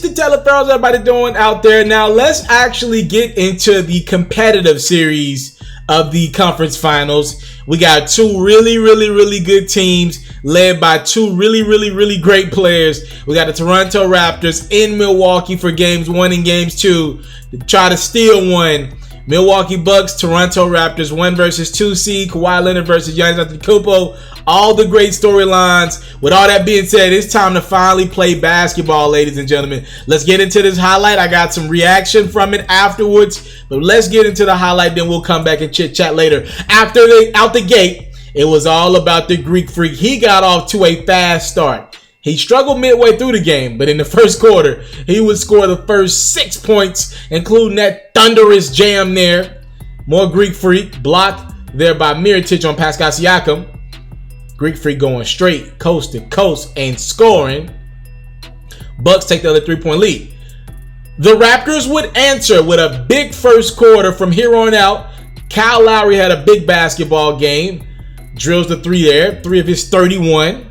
Mr. Taliaferro, everybody doing out there? Now let's actually get into the competitive series of the conference finals. We got two really good teams led by two really great players. We got the Toronto Raptors in Milwaukee for games 1 and games 2 to try to steal one. Milwaukee Bucks, Toronto Raptors, 1 versus 2 seed, Kawhi Leonard versus Giannis Antetokounmpo. All the great storylines. With all that being said, it's time to finally play basketball, ladies and gentlemen. Let's get into this highlight. I got some reaction from it afterwards, but let's get into the highlight, then we'll come back and chit chat later. Out the gate, it was all about the Greek Freak. He got off to a fast start. He struggled midway through the game, but in the first quarter, he would score the first 6 points, including that thunderous jam there. More Greek Freak, blocked there by Mirotic on Pascal Siakam. Greek Freak going straight, coast to coast, and scoring. Bucks take the other 3-point lead. The Raptors would answer with a big first quarter from here on out. Kyle Lowry had a big basketball game. Drills the 3 there, 3 of his 31.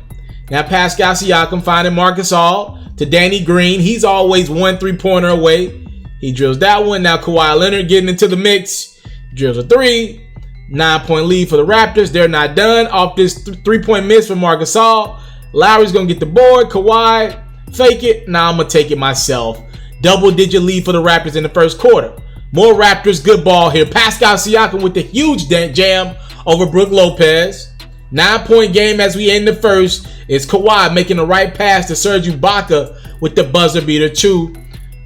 Now Pascal Siakam finding Marcus All to Danny Green. He's always 1 3-pointer away. He drills that one. Now Kawhi Leonard getting into the mix. Drills a 3. 9-point lead for the Raptors. They're not done. Off this 3-point miss from Marcus All. Lowry's going to get the board. Kawhi, fake it. Now I'm going to take it myself. Double-digit lead for the Raptors in the first quarter. More Raptors. Good ball here. Pascal Siakam with the huge jam over Brook Lopez. 9-point game as we end the first. It's Kawhi making the right pass to Serge Ibaka with the buzzer beater. 2.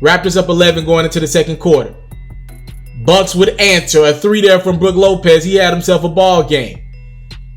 Raptors up 11 going into the second quarter. Bucks would answer a 3 there from Brook Lopez. He had himself a ball game.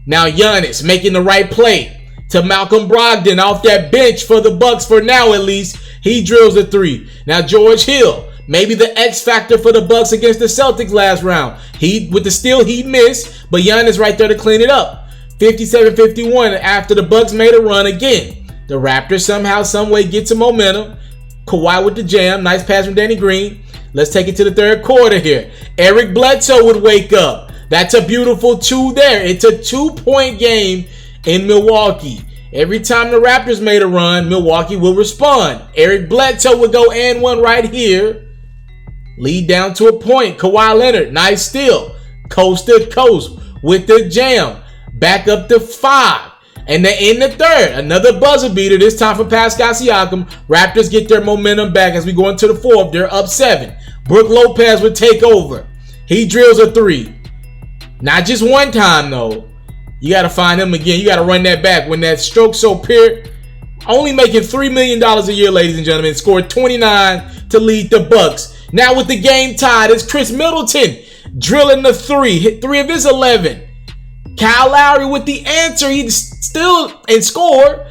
Now Giannis making the right play to Malcolm Brogdon off that bench for the Bucks for now at least. He drills a 3. Now George Hill, maybe the X factor for the Bucks against the Celtics last round. With the steal he missed, but Giannis right there to clean it up. 57-51 after the Bucks made a run again. The Raptors somehow, someway get some momentum. Kawhi with the jam. Nice pass from Danny Green. Let's take it to the third quarter here. Eric Bledsoe would wake up. That's a beautiful 2 there. It's a 2-point game in Milwaukee. Every time the Raptors made a run, Milwaukee will respond. Eric Bledsoe would go and 1 right here. Lead down to a point. Kawhi Leonard, nice steal. Coast to coast with the jam. Back up to 5. And then in the third, another buzzer beater, this time for Pascal Siakam. Raptors get their momentum back as we go into the fourth. They're up 7. Brook Lopez would take over. He drills a 3. Not just one time, though. You got to find him again. You got to run that back. When that stroke so pure, only making $3 million a year, ladies and gentlemen. Scored 29 to lead the Bucks. Now with the game tied, it's Chris Middleton drilling the 3. Hit 3 of his 11. Kyle Lowry with the answer. He still and scored.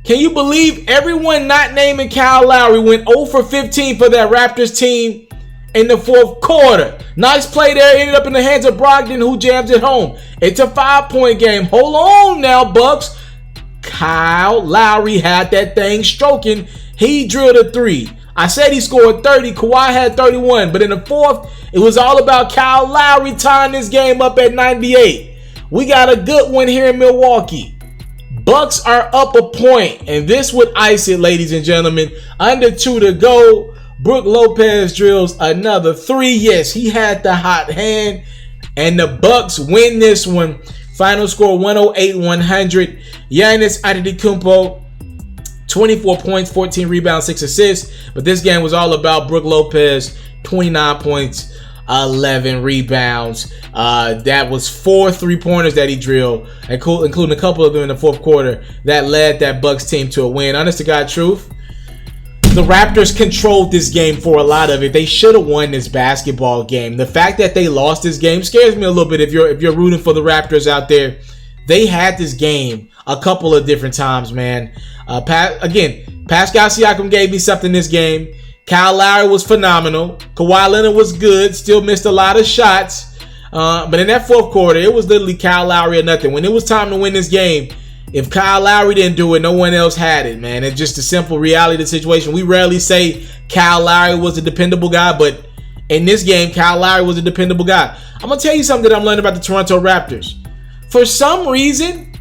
Can you believe everyone not naming Kyle Lowry went 0 for 15 for that Raptors team in the fourth quarter? Nice play there. Ended up in the hands of Brogdon, who jams it home. It's a 5-point game. Hold on now, Bucks. Kyle Lowry had that thing stroking. He drilled a 3. I said he scored 30. Kawhi had 31. But in the fourth, it was all about Kyle Lowry tying this game up at 98. We got a good one here in Milwaukee. Bucks are up a point, and this would ice it, ladies and gentlemen. Under 2 to go. Brook Lopez drills another 3. Yes, he had the hot hand, and the Bucks win this one. Final score 108-100. Giannis Antetokounmpo, 24 points, 14 rebounds, 6 assists. But this game was all about Brook Lopez, 29 points. 11 rebounds. That was 4 3-pointers that he drilled, including a couple of them in the fourth quarter, that led that Bucks team to a win. Honest to God truth, the Raptors controlled this game for a lot of it. They should have won this basketball game. The fact that they lost this game scares me a little bit. If you're rooting for the Raptors out there, they had this game a couple of different times, man. Pascal Siakam gave me something this game. Kyle Lowry was phenomenal. Kawhi Leonard was good. Still missed a lot of shots. But in that fourth quarter, it was literally Kyle Lowry or nothing. When it was time to win this game, if Kyle Lowry didn't do it, no one else had it, man. It's just a simple reality of the situation. We rarely say Kyle Lowry was a dependable guy, but in this game, Kyle Lowry was a dependable guy. I'm going to tell you something that I'm learning about the Toronto Raptors. For some reason,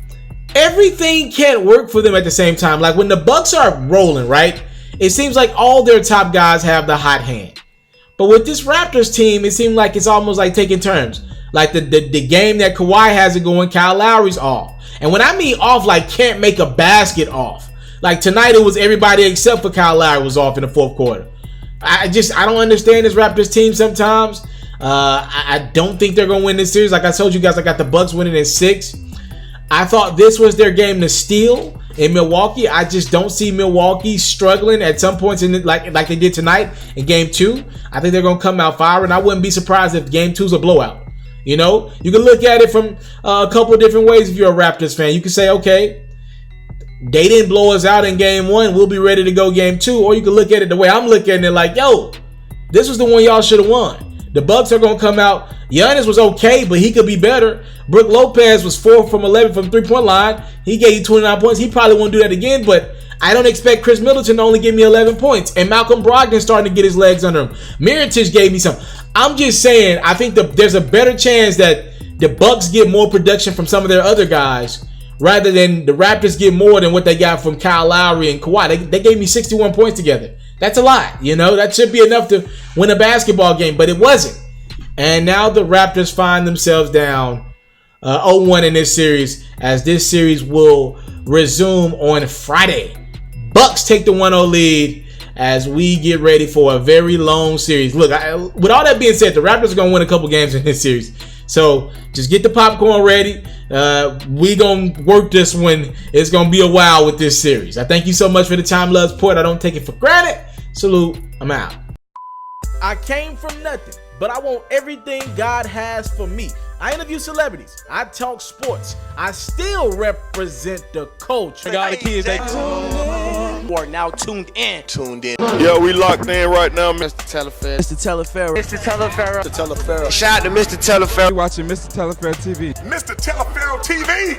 everything can't work for them at the same time. Like when the Bucks are rolling, right? It seems like all their top guys have the hot hand. But with this Raptors team, it seems like it's almost like taking turns. Like the game that Kawhi has it going, Kyle Lowry's off. And when I mean off, like can't make a basket off. Like tonight it was everybody except for Kyle Lowry was off in the fourth quarter. I don't understand this Raptors team sometimes. I don't think they're going to win this series. Like I told you guys, I got the Bucks winning in 6. I thought this was their game to steal in Milwaukee. I just don't see Milwaukee struggling at some points in it, like they did tonight in game 2. I think they're going to come out firing. I wouldn't be surprised if game 2's a blowout. You know, you can look at it from a couple of different ways if you're a Raptors fan. You can say, okay, they didn't blow us out in game 1. We'll be ready to go game 2. Or you can look at it the way I'm looking at it like, yo, this was the one y'all should have won. The Bucks are going to come out. Giannis was okay, but he could be better. Brook Lopez was 4 from 11 from three-point line. He gave you 29 points. He probably won't do that again, but I don't expect Chris Middleton to only give me 11 points. And Malcolm Brogdon's starting to get his legs under him. Mirotic gave me some. I'm just saying, I think there's a better chance that the Bucks get more production from some of their other guys rather than the Raptors get more than what they got from Kyle Lowry and Kawhi. They gave me 61 points together. That's a lot, you know. That should be enough to win a basketball game, but it wasn't. And now the Raptors find themselves down 0-1 in this series, as this series will resume on Friday. Bucks take the 1-0 lead as we get ready for a very long series. Look, with all that being said, the Raptors are going to win a couple games in this series. So just get the popcorn ready. We going to work this one. It's going to be a while with this series. I thank you so much for the time, love, support. I don't take it for granted. Salute. I'm out. I came from nothing, but I want everything God has for me. I interview celebrities. I talk sports. I still represent the culture. You are now tuned in. Yeah, we locked in right now, Mr.Taliaferro. Mr.Taliaferro. Mr.Taliaferro. Mr.Taliaferro. Shout out to Mr.Taliaferro. You're watching Mr.Taliaferro TV. Mr. Taliaferro TV.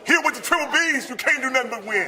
Here with the triple B's, you can't do nothing but win.